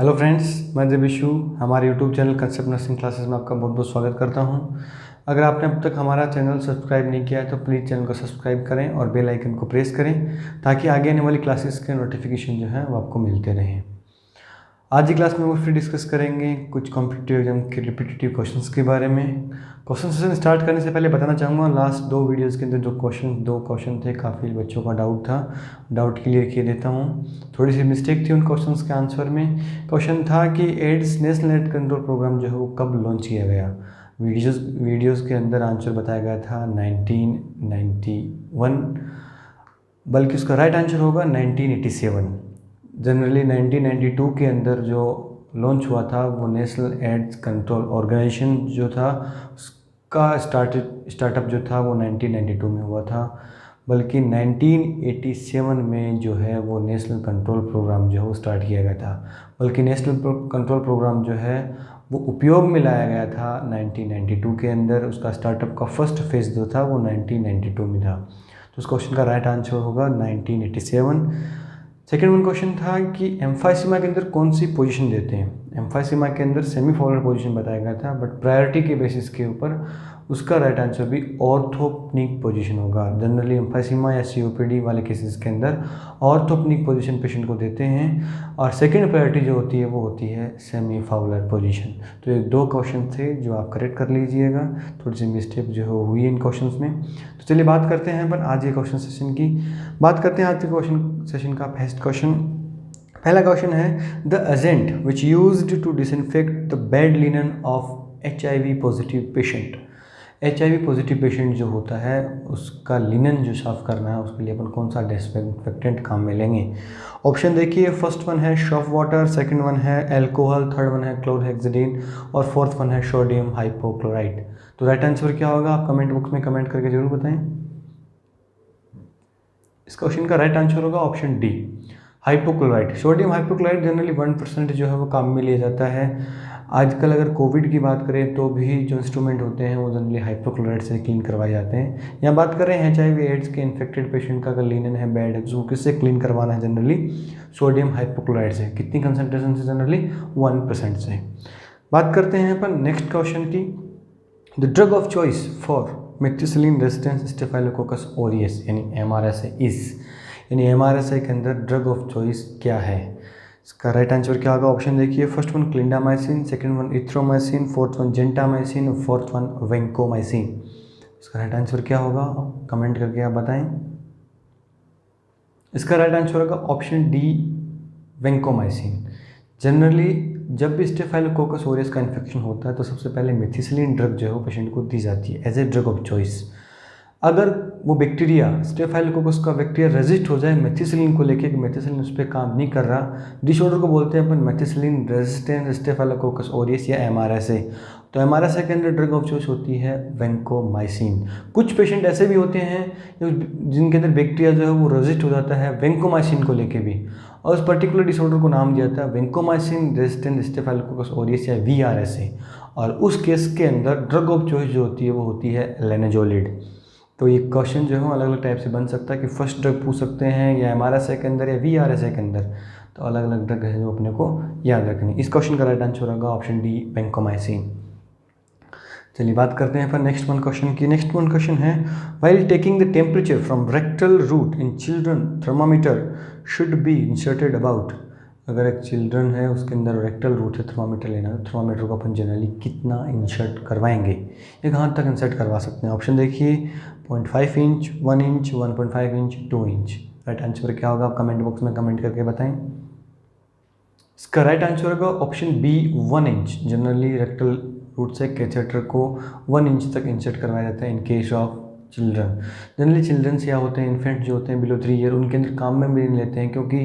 Hello friends, मैं दिविशु। हमारे YouTube channel concept nursing classes में आपका बहुत बहुत स्वागत करता हूं। अगर आपने अब तक हमारा चैनल सब्सक्राइब नहीं किया है तो प्लीज़ चैनल को सब्सक्राइब करें और बेल आइकन को प्रेस करें ताकि आगे आने वाली क्लासेस के नोटिफिकेशन जो है वो आपको मिलते रहें। आज की क्लास में वो फिर डिस्कस करेंगे कुछ कॉम्पिटिटिव एग्जाम के रिपीटेटिव क्वेश्चंस के बारे में। क्वेश्चन सेशन स्टार्ट करने से पहले बताना चाहूँगा, लास्ट दो वीडियोस के अंदर जो दो क्वेश्चन थे, काफ़ी बच्चों का डाउट था। डाउट क्लियर किए देता हूँ। थोड़ी सी मिस्टेक थी उन क्वेश्चंस के आंसर में। क्वेश्चन था कि AIDS national aid control programme जो है वो कब लॉन्च किया गया। वीडियोज़ के अंदर आंसर बताया गया था 1991, बल्कि उसका राइट आंसर होगा 1987। जनरली 1992 के अंदर जो लॉन्च हुआ था वो नेशनल एड्स कंट्रोल ऑर्गेनाइजेशन जो था उसका स्टार्टअप जो था वो 1992 में हुआ था, बल्कि 1987 में जो है वो नेशनल कंट्रोल प्रोग्राम जो है वो स्टार्ट किया गया था। बल्कि नेशनल कंट्रोल प्रोग्राम जो है वो उपयोग में लाया गया था 1992 के अंदर। उसका स्टार्टअप का फर्स्ट फेज़ जो था वो 1992 में था। तो उस क्वेश्चन का राइट आंसर होगा 1987। सेकेंड वन क्वेश्चन था कि एम्फाइसीमा के अंदर कौन सी पोजीशन देते हैं। एम्फाइसीमा के अंदर सेमी फॉरवर्ड पोजीशन बताया गया था, बट प्रायोरिटी के बेसिस के ऊपर उसका राइट आंसर भी ऑर्थोपनिक पोजीशन होगा। जनरली एम्फाइसीमा या सीओपीडी वाले केसेस के अंदर ऑर्थोपनिक पोजीशन पेशेंट को देते हैं, और सेकेंड प्रायोरिटी जो होती है वो होती है सेमी फाउलर पोजीशन। तो ये दो क्वेश्चन थे जो आप करेक्ट कर लीजिएगा। थोड़ी सी मिस्टेक जो है हुई इन क्वेश्चंस में। तो चलिए बात करते हैं अपन आज के क्वेश्चन सेशन की। बात करते हैं आज के क्वेश्चन सेशन का फर्स्ट क्वेश्चन। पहला क्वेश्चन है, the agent which used to disinfect the bed linen of HIV positive patient. HIV positive patient जो होता है उसका लिनन जो साफ़ करना है उसके लिए अपन कौन सा डिसइंफेक्टेंट काम में लेंगे। ऑप्शन देखिए, फर्स्ट वन है शॉफ वाटर, सेकंड वन है एल्कोहल, थर्ड वन है क्लोरहेक्सिडिन और फोर्थ वन है सोडियम हाइपोक्लोराइड। तो राइट आंसर क्या होगा आप कमेंट बॉक्स में कमेंट करके जरूर बताएं। इस क्वेश्चन का राइट आंसर होगा option D, hypochlorite. Sodium hypochlorite generally 1% जो है वो काम में लिया जाता है। आजकल अगर कोविड की बात करें तो भी जो इंस्ट्रूमेंट होते हैं वो जनरली हाइपोक्लोराइड से क्लीन करवाए जाते हैं। यहाँ बात कर रहे हैं HIV एड्स के इन्फेक्टेड पेशेंट का, अगर लिनन है बेड है उसको किससे क्लीन करवाना है, जनरली सोडियम हाइपोक्लोराइड से। कितनी कंसनट्रेशन से, जनरली 1% से। बात करते हैं अपन नेक्स्ट क्वेश्चन की। The drug of choice for methicillin resistance staphylococcus aureus यानी MRSA यानी MRSA के अंदर ड्रग ऑफ चॉइस क्या है। इसका राइट आंसर क्या होगा। ऑप्शन देखिए, first one clindamycin, second one erythromycin, fourth one gentamicin, fourth one vancomycin. इसका राइट आंसर क्या होगा कमेंट करके आप बताएं। इसका राइट आंसर होगा ऑप्शन डी, वेंकोमाइसिन। जनरली जब भी स्टेफाइलोकोकस ऑरियस का इन्फेक्शन होता है तो सबसे पहले मेथिसिलिन ड्रग जो है वो पेशेंट को दी जाती है as a drug of choice. अगर वो बैक्टीरिया स्टेफाइलोकोकस का बैक्टीरिया रेजिस्ट हो जाए मेथिसिलिन को लेके कि मेथिसिलिन उस पर काम नहीं कर रहा, डिसऑर्डर को बोलते हैं अपन मेथिसिलिन रेजिस्टेंट स्टेफाइलोकोकस ऑरियस या MRSA। तो MRSA के अंदर ड्रग ऑफ चॉइस होती है वेंकोमाइसिन। कुछ पेशेंट ऐसे भी होते हैं जिनके अंदर बैक्टीरिया जो है वो रेजिस्ट हो जाता है वेंकोमाइसिन को लेके भी, और उस पर्टिकुलर डिसऑर्डर को नाम दिया था वेंकोमाइसिन रेजिस्टेंट स्टेफाइलोकोकस ऑरियस या VRSA। और उस केस के अंदर ड्रग ऑफ चॉइस जो होती है वो होती है लेनाजोलिड। तो ये क्वेश्चन जो है अलग अलग टाइप से बन सकता है कि फर्स्ट ड्रग पूछ सकते हैं या MRSA के अंदर या VRSA के अंदर। तो अलग अलग ड्रग है जो अपने को याद रखनी। इस क्वेश्चन का राइट आंसर होगा ऑप्शन डी, वेंकोमाइसिन। चलिए बात करते हैं पर नेक्स्ट वन क्वेश्चन की। नेक्स्ट वन क्वेश्चन है, while taking the temperature from rectal route in children thermometer should be inserted about. अगर एक चिल्ड्रन है उसके अंदर रेक्टल रूट से थर्मामीटर लेना है तो थर्मामीटर को अपन जनरली कितना इंसर्ट करवाएंगे, ये कहाँ तक इंसर्ट करवा सकते हैं। ऑप्शन देखिए, 0.5 inch, 1 inch, 1.5 inch, 2 inch. Right answer क्या होगा आप कमेंट बॉक्स में कमेंट करके बताएं। इसका राइट आंसर होगा option B, 1 inch. Generally rectal route से कैथेटर को 1 इंच तक इंसर्ट करवाया जाता है in case of children. Generally childrens या होते हैं इन्फेंट जो होते हैं बिलो 3 ईयर, उनके अंदर काम में भी नहीं लेते हैं क्योंकि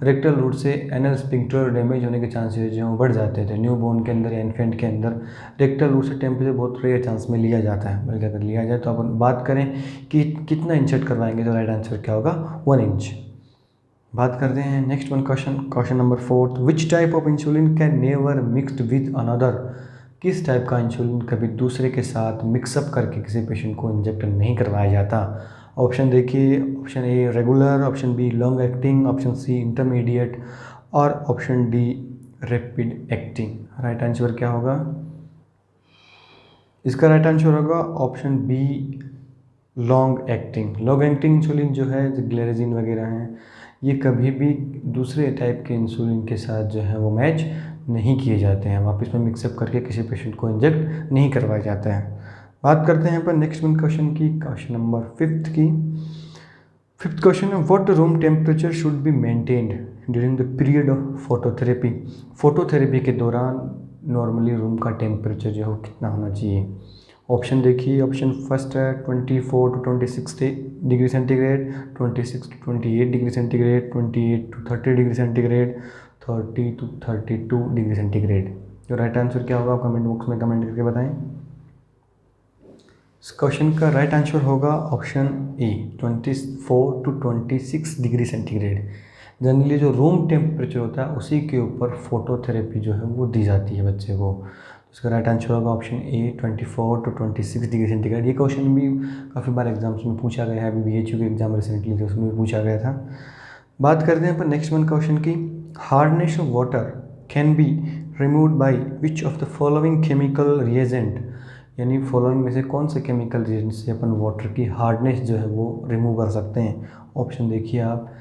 रेक्टल रूट से एनल स्फिंक्टर डैमेज होने के चांसेस जो हैं बढ़ जाते थे। न्यू बोर्न के अंदर या इन्फेंट के अंदर रेक्टल रूट से टेम्परेचर बहुत रेयर चांस में लिया जाता है, बल्कि अगर लिया जाए तो अपन बात करें कि कितना इंसर्ट करवाएंगे तो राइट आंसर क्या होगा 1 इंच। बात करते हैं next one question number 4, which type of insulin can never mixed with another. किस टाइप का इंसुलिन कभी दूसरे के साथ मिक्सअप करके किसी पेशेंट को इंजेक्ट नहीं करवाया जाता। ऑप्शन देखिए, option A regular, option B long acting, option C intermediate और option D rapid acting. Right answer क्या होगा? इसका राइट आंसर होगा option B, long acting. Long acting insulin जो है, जो ग्लेरेजिन वगैरह हैं, ये कभी भी दूसरे टाइप के इंसुलिन के साथ जो है वो मैच नहीं किए जाते हैं, वापस में मिक्सअप करके किसी पेशेंट को इंजेक्ट नहीं करवाया जाता है। बात करते हैं अपन नेक्स्ट वन क्वेश्चन की, क्वेश्चन नंबर 5 की। 5th क्वेश्चन है, what room temperature should be maintained during the period of phototherapy. Phototherapy के दौरान नॉर्मली रूम का टेम्परेचर जो है कितना होना चाहिए? ऑप्शन देखिए, ऑप्शन फर्स्ट है 24 to 26 degree centigrade, 26 to 28 degree centigrade, 28 to 30 degree centigrade, 30 to 32 degree centigrade. तो राइट आंसर क्या होगा? आप कमेंट बॉक्स में कमेंट करके बताएं। इस क्वेश्चन का राइट आंसर होगा option A, 24 to 26 degree centigrade. Generally जो रूम टेम्परेचर होता है उसी के ऊपर फोटोथेरेपी जो है वो दी जाती है बच्चे को। इसका राइट आंसर होगा option A, 24 to 26 degree centigrade. ये क्वेश्चन भी काफ़ी बार एग्जाम्स में पूछा गया है, अभी BHU के एग्जाम रिसेंटली थे उसमें भी पूछा गया था। बात करते हैं पर नेक्स्ट वन क्वेश्चन की। Hardness of water can be removed by which of the following chemical reagent. यानी फॉलोइंग में से कौन से केमिकल रिएजेंट से अपन वाटर की हार्डनेस जो है वो रिमूव कर सकते हैं? ऑप्शन देखिए आप,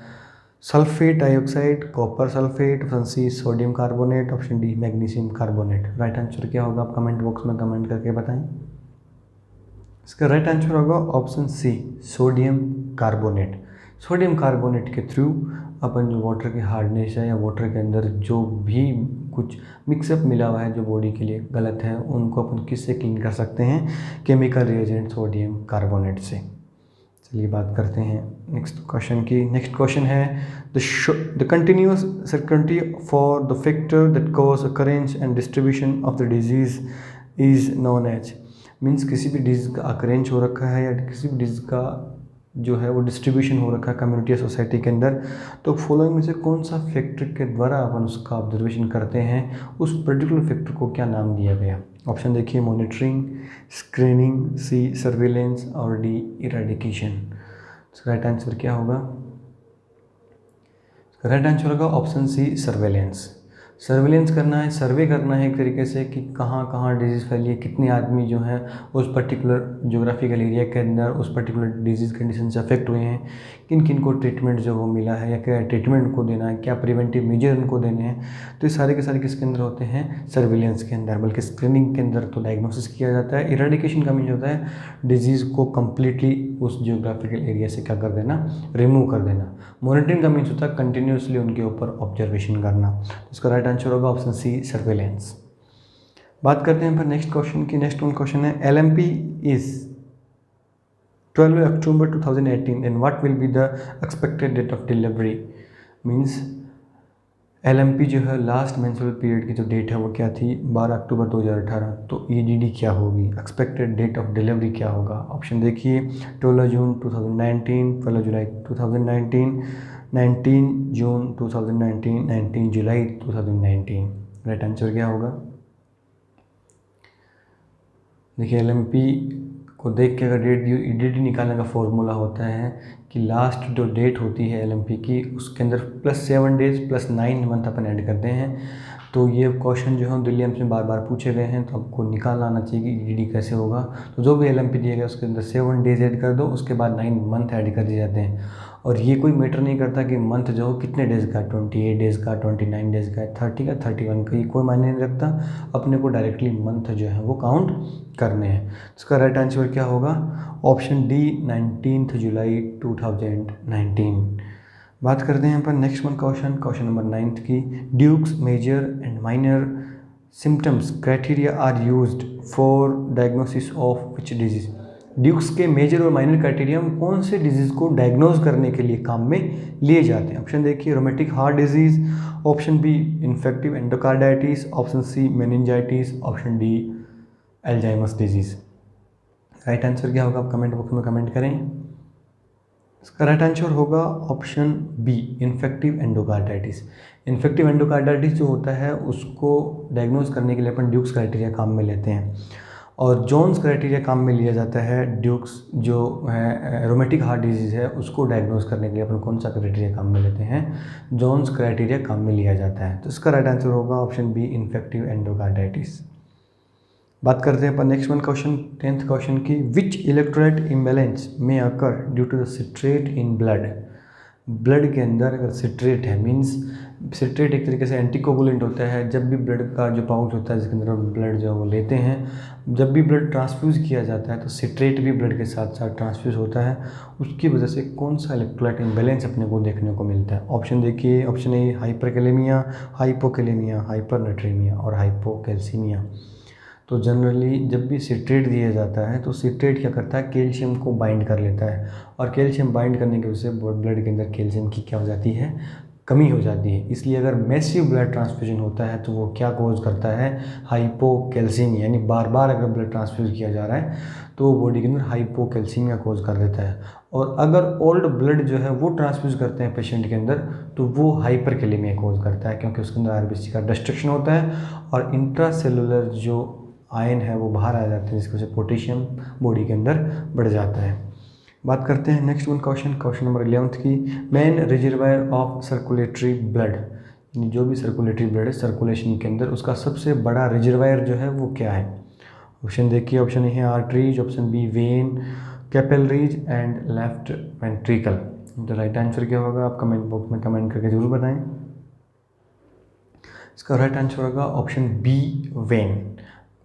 sulphate dioxide, copper sulphate, option C sodium carbonate, option D magnesium carbonate. Right answer क्या होगा? आप कमेंट बॉक्स में कमेंट करके बताएं। इसका राइट आंसर होगा option C, sodium carbonate. Sodium carbonate के थ्रू अपन जो वाटर की हार्डनेस है या वाटर के अंदर जो भी कुछ मिक्सअप मिला हुआ है जो बॉडी के लिए गलत है, उनको अपन किससे क्लीन कर सकते हैं? केमिकल रिएजेंट सोडियम कार्बोनेट से। चलिए बात करते हैं नेक्स्ट क्वेश्चन की। नेक्स्ट क्वेश्चन है, the continuous circulatory for the factor that cause occurrence and distribution of the disease is known as. Means किसी भी डिजीज़ का अकरेंस हो रखा है या किसी भी डिजीज़ का जो है वो डिस्ट्रीब्यूशन हो रखा है कम्युनिटी या सोसाइटी के अंदर, तो फॉलोइंग में से कौन सा फैक्टर के द्वारा अपन उसका ऑब्जर्वेशन करते हैं, उस पर्टिकुलर फैक्टर को क्या नाम दिया गया? ऑप्शन देखिए, मॉनिटरिंग, स्क्रीनिंग, सी सर्विलेंस और डी इरेडिकेशन। राइट आंसर क्या होगा? राइट आंसर होगा ऑप्शन सी, सर्वेलेंस। सर्वेलेंस करना है, सर्वे करना है एक तरीके से कि कहाँ कहाँ डिजीज़ फैली है, कितने आदमी जो हैं उस पर्टिकुलर ज्योग्राफिकल एरिया के अंदर उस पर्टिकुलर डिजीज़ कंडीशन से अफेक्ट हुए हैं, किन किन को ट्रीटमेंट जो वो मिला है या क्या ट्रीटमेंट उनको देना है, क्या प्रिवेंटिव मेजर उनको देने हैं। तो ये सारे के सारे किसके अंदर होते हैं? सर्विलेंस के अंदर। बल्कि स्क्रीनिंग के अंदर तो डायग्नोसिस किया जाता है। इरेडिकेशन का मीन होता है डिजीज़ को कम्प्लीटली उस जियोग्राफिकल एरिया से क्या कर देना? रिमूव कर देना। मॉनिटरिंग का मीन्स होता है कंटिन्यूसली उनके ऊपर ऑब्जर्वेशन करना। इसका राइट आंसर होगा ऑप्शन सी, सर्वेलेंस। बात करते हैं फिर नेक्स्ट क्वेश्चन की। नेक्स्ट वन क्वेश्चन है, LMP is 12 October 2018 and what will be the expected date of delivery. Means LMP जो है लास्ट मेंस्ट्रुअल पीरियड की जो डेट है वो क्या थी? 12 अक्टूबर 2018। तो EDD क्या होगी? एक्सपेक्टेड डेट ऑफ डिलीवरी क्या होगा? ऑप्शन देखिए, 12 जून 2019, 12 जुलाई 2019, 19 जून 2019, 19 जुलाई 2019। राइट आंसर क्या होगा? देखिए, LMP को देख के अगर EDD निकालने का फॉर्मूला होता है कि लास्ट जो डेट होती है LMP की उसके अंदर +7 डेज +9 मंथ अपन ऐड करते हैं। तो ये क्वेश्चन जो है दिल्ली एम्स में बार बार पूछे गए हैं, तो आपको निकालना आना चाहिए कि EDD कैसे होगा। तो जो भी LMP दिया गया उसके अंदर 7 डेज ऐड कर दो, उसके बाद 9 मंथ ऐड कर दिए जाते हैं। और ये कोई मैटर नहीं करता कि मंथ जो हो कितने डेज़ का, 28 डेज़ का, 29 डेज़ का, 30 का, 31 का, ये कोई मायने नहीं रखता। अपने को डायरेक्टली मंथ जो है वो काउंट करने हैं। इसका राइट आंसर क्या होगा? ऑप्शन डी, 19 जुलाई 2019। बात करते हैं पर नेक्स्ट वन क्वेश्चन नंबर 9 की। Duke's major and minor symptoms criteria are used for diagnosis of which disease. Duke's के मेजर और माइनर क्राइटेरिया कौन से डिजीज़ को डायग्नोज करने के लिए काम में लिए जाते हैं? ऑप्शन देखिए, rheumatic heart disease, option B infective endocarditis, option C meningitis, option D Alzheimer's disease. Right answer क्या होगा? आप कमेंट बॉक्स में कमेंट करें। इसका राइट आंसर होगा option B, infective endocarditis. Infective endocarditis जो होता है उसको डायग्नोज करने के लिए अपन ड्यूक्स क्राइटेरिया काम में लेते हैं। और जोन्स क्राइटेरिया काम में लिया जाता है ड्यूक्स जो है रोमेटिक हार्ट डिजीज़ है उसको डायग्नोज करने के लिए अपन कौन सा क्राइटेरिया काम में लेते हैं, जोन्स क्राइटेरिया काम में लिया जाता है। तो इसका राइट आंसर होगा ऑप्शन बी, इन्फेक्टिव एंडोकार्डाइटिस। बात करते हैं अपन next one question, 10th question की, विच इलेक्ट्रोलाइट इम्बैलेंस में occur due to the citrate in blood. Blood के अंदर अगर सिट्रेट है, मीन्स सिट्रेट एक तरीके से एंटीकोगुलेंट होता है। जब भी ब्लड का जो पाउच होता है जिसके अंदर ब्लड जो है वो लेते हैं, जब भी ब्लड ट्रांसफ्यूज़ किया जाता है तो सिट्रेट भी ब्लड के साथ साथ ट्रांसफ्यूज़ होता है। उसकी वजह से कौन सा इलेक्ट्रोलाइट इम्बैलेंस अपने को देखने को मिलता है। ऑप्शन देखिए, option A hyperkalemia, hypokalemia, hypernatremia और हाइपोकैल्सीमिया। तो जनरली जब भी सिट्रेट दिया जाता है तो सिट्रेट क्या करता है, कैल्शियम को बाइंड कर लेता है, और कैल्शियम बाइंड करने की वजह से ब्लड के अंदर कैल्शियम की क्या हो जाती है, कमी हो जाती है। इसलिए अगर मैसिव ब्लड ट्रांसफ्यूजन होता है तो वो क्या कोज करता है, हाइपोकैल्सीमिया, यानी बार बार अगर ब्लड ट्रांसफ्यूज किया जा रहा है तो बॉडी के अंदर हाइपोकैल्सीमिया कोज कर देता है। और अगर ओल्ड ब्लड जो है वो ट्रांसफ्यूज करते हैं पेशेंट के अंदर तो वो हाइपरकैलेमिया कोज करता है, क्योंकि उसके अंदर आरबीसी का डिस्ट्रक्शन होता है और इंट्रासेलुलर जो आयन है वो बाहर आ जाते हैं, जिसकी वजह से पोटेशियम बॉडी के अंदर बढ़ जाता है। बात करते हैं next one question, question number 11th की, main reservoir of circulatory blood, यानी जो भी सर्कुलेटरी ब्लड है सर्कुलेशन के अंदर उसका सबसे बड़ा रिजर्वायर जो है वो क्या है। ऑप्शन देखिए, ऑप्शन ए है arteries, option B vein, capillaries and left ventricle. तो राइट आंसर क्या होगा, आप कमेंट बॉक्स में कमेंट करके जरूर बताएं। इसका राइट आंसर होगा ऑप्शन बी, वेन।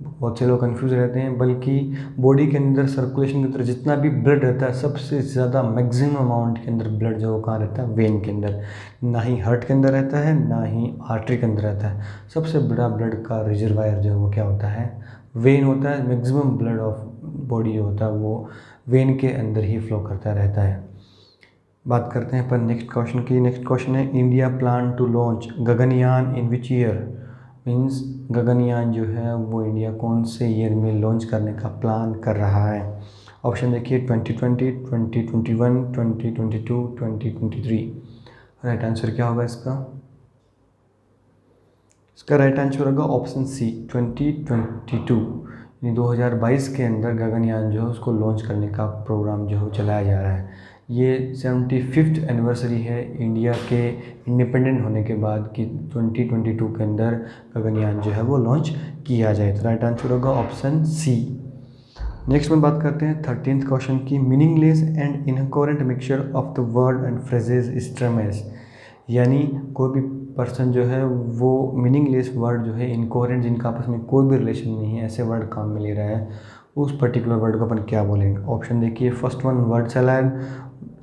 बहुत से लोग कंफ्यूज रहते हैं, बल्कि बॉडी के अंदर सर्कुलेशन के अंदर जितना भी ब्लड रहता है सबसे ज़्यादा मैक्सिमम अमाउंट के अंदर ब्लड जो वो कहाँ रहता है, वेन के अंदर। ना ही हार्ट के अंदर रहता है, ना ही आर्टरी के अंदर रहता है। सबसे बड़ा ब्लड का रिजर्वायर जो है वो क्या होता है, वेन होता है। मैक्सिमम ब्लड ऑफ बॉडी जो होता है वो वेन के अंदर ही फ्लो करता रहता है। बात करते हैं अपन नेक्स्ट क्वेश्चन की। नेक्स्ट क्वेश्चन है, India plan to launch Gaganyaan in which year. Means Gaganyaan जो है वो इंडिया कौन से ईयर में लॉन्च करने का प्लान कर रहा है। ऑप्शन देखिए, 2020, 2021, 2022, 2023। राइट आंसर क्या होगा इसका राइट आंसर होगा ऑप्शन सी, 2022, यानी 2022 के अंदर गगनयान जो है उसको लॉन्च करने का प्रोग्राम जो है चलाया जा रहा है। ये 75th एनिवर्सरी है इंडिया के इंडिपेंडेंट होने के बाद कि 2022 के अंदर गगनयान जो है वो लॉन्च किया जाए। तो राइट आंसर होगा ऑप्शन सी। नेक्स्ट में बात करते हैं 13th क्वेश्चन की, meaningless and incoherent mixture of the word and phrases स्ट्रमेस। यानी कोई भी पर्सन जो है वो मीनिंगलेस वर्ड जो है, इनकोरेंट, जिनका आपस में कोई भी रिलेशन नहीं है, ऐसे वर्ड काम में ले रहा है, उस पर्टिकुलर वर्ड को अपन क्या बोलेंगे। ऑप्शन देखिए, first one word salad,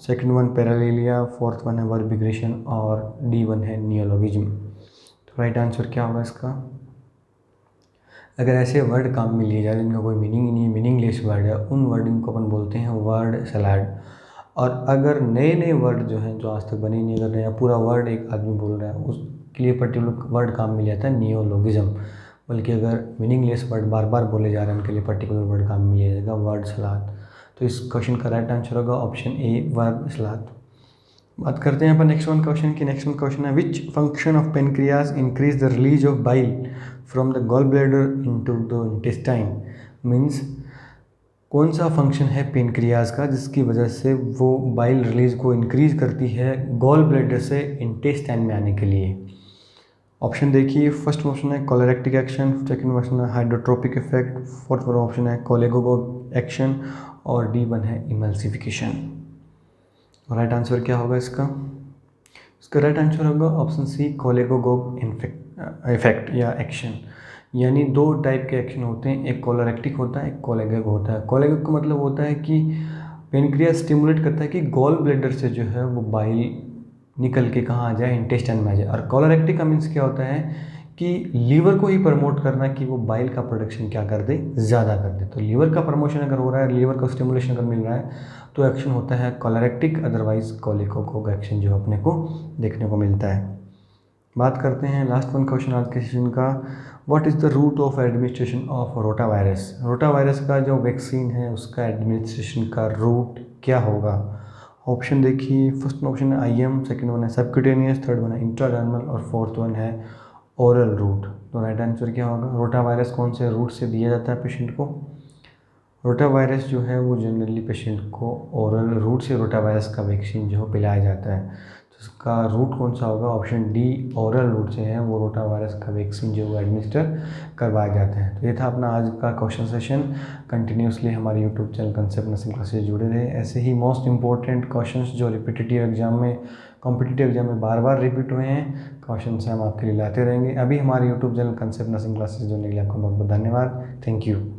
second one paralalia, fourth one है वर्बिग्रेशन और डी वन है नियोलॉगिज्म। तो राइट आंसर क्या होगा इसका, अगर ऐसे वर्ड काम में लिए जाए जिनका कोई मीनिंग नहीं है, मीनिंगलेस वर्ड है, उन वर्डिंग को अपन बोलते हैं वर्ड सलाड। और अगर नए नए वर्ड जो हैं जो आज तक बने नहीं, अगर नया पूरा वर्ड एक आदमी बोल रहा है उसके लिए पर्टिकुलर वर्ड काम में लिया जाता है नियोलॉगिज्म। बल्कि अगर मीनिंगलेस वर्ड बार बार बोले जा रहे हैं उनके लिए पर्टिकुलर वर्ड काम में लिया जाएगा वर्ड सलाद। तो इस क्वेश्चन का राइट आंसर होगा ऑप्शन ए, वर्ड सलाद। बात करते हैं अपन नेक्स्ट वन क्वेश्चन की। नेक्स्ट वन क्वेश्चन है, which function of pancreas increase the release of bile from the gall bladder into the intestine. Means कौन सा फंक्शन है पेनक्रियाज का जिसकी वजह से वो बाइल रिलीज को इंक्रीज करती है गॉल ब्लैडर से इंटेस्टाइन में आने के लिए। ऑप्शन देखिए, फर्स्ट ऑप्शन है कोलेरेक्टिक एक्शन, सेकंड ऑप्शन है हाइड्रोट्रोपिक इफेक्ट, फोर्थ ऑप्शन है कोलेगोग एक्शन और डी वन है इमल्सिफिकेशन। राइट आंसर क्या होगा इसका राइट आंसर होगा ऑप्शन सी, कोलेगोग इफेक्ट या एक्शन। यानी दो टाइप के एक्शन होते हैं, एक कोलेरेक्टिक होता है, एक कोलेगोग होता है। कोलेगोग का मतलब होता है कि पेनक्रियाज स्टिमुलेट करता है कि गॉल ब्लैडर से जो है वो बाइल निकल के कहाँ आ जाए, इंटेस्टाइन में आ जाए। और कोलेरेक्टिक का मीन्स क्या होता है कि लीवर को ही प्रमोट करना कि वो बाइल का प्रोडक्शन क्या कर दे, ज़्यादा कर दे। तो लीवर का प्रमोशन अगर हो रहा है, लीवर का स्टिमुलेशन अगर मिल रहा है तो एक्शन होता है कोलेरेक्टिक, अदरवाइज कोलेगोग एक्शन जो अपने को देखने को मिलता है। बात करते हैं लास्ट वन क्वेश्चन आज के सेशन का, what is the route of administration of rota virus. Rota virus का जो वैक्सीन है उसका एडमिनिस्ट्रेशन का रूट क्या होगा। ऑप्शन देखिए, फर्स्ट ऑप्शन है IM, सेकंड वन है सबक्यूटेनियस, थर्ड वन है इंट्राडर्मल और फोर्थ वन है ओरल रूट। तो राइट आंसर क्या होगा, रोटा वायरस कौन से रूट से दिया जाता है पेशेंट को। रोटा वायरस जो है वो जनरली पेशेंट को ओरल रूट से रोटा वायरस का वैक्सीन जो है पिलाया जाता है। तो उसका रूट कौन सा होगा? ऑप्शन डी, ओरल रूट से है वो रोटा वायरस का वैक्सीन जो है एडमिनिस्टर करवाया जाता है। तो ये था अपना आज का क्वेश्चन सेशन। कंटिन्यूसली हमारे YouTube channel concept nursing classes जुड़े रहे। ऐसे ही मोस्ट इंपॉर्टेंट क्वेश्चंस जो रिपीटेटिव एग्जाम में, कॉम्पिटिटिव एग्जाम में बार बार रिपीट हुए हैं क्वेश्चन हम आपके लिए लाते रहेंगे। अभी हमारे YouTube channel concept nursing classes जुड़ने के लिए आपका बहुत बहुत धन्यवाद। Thank you.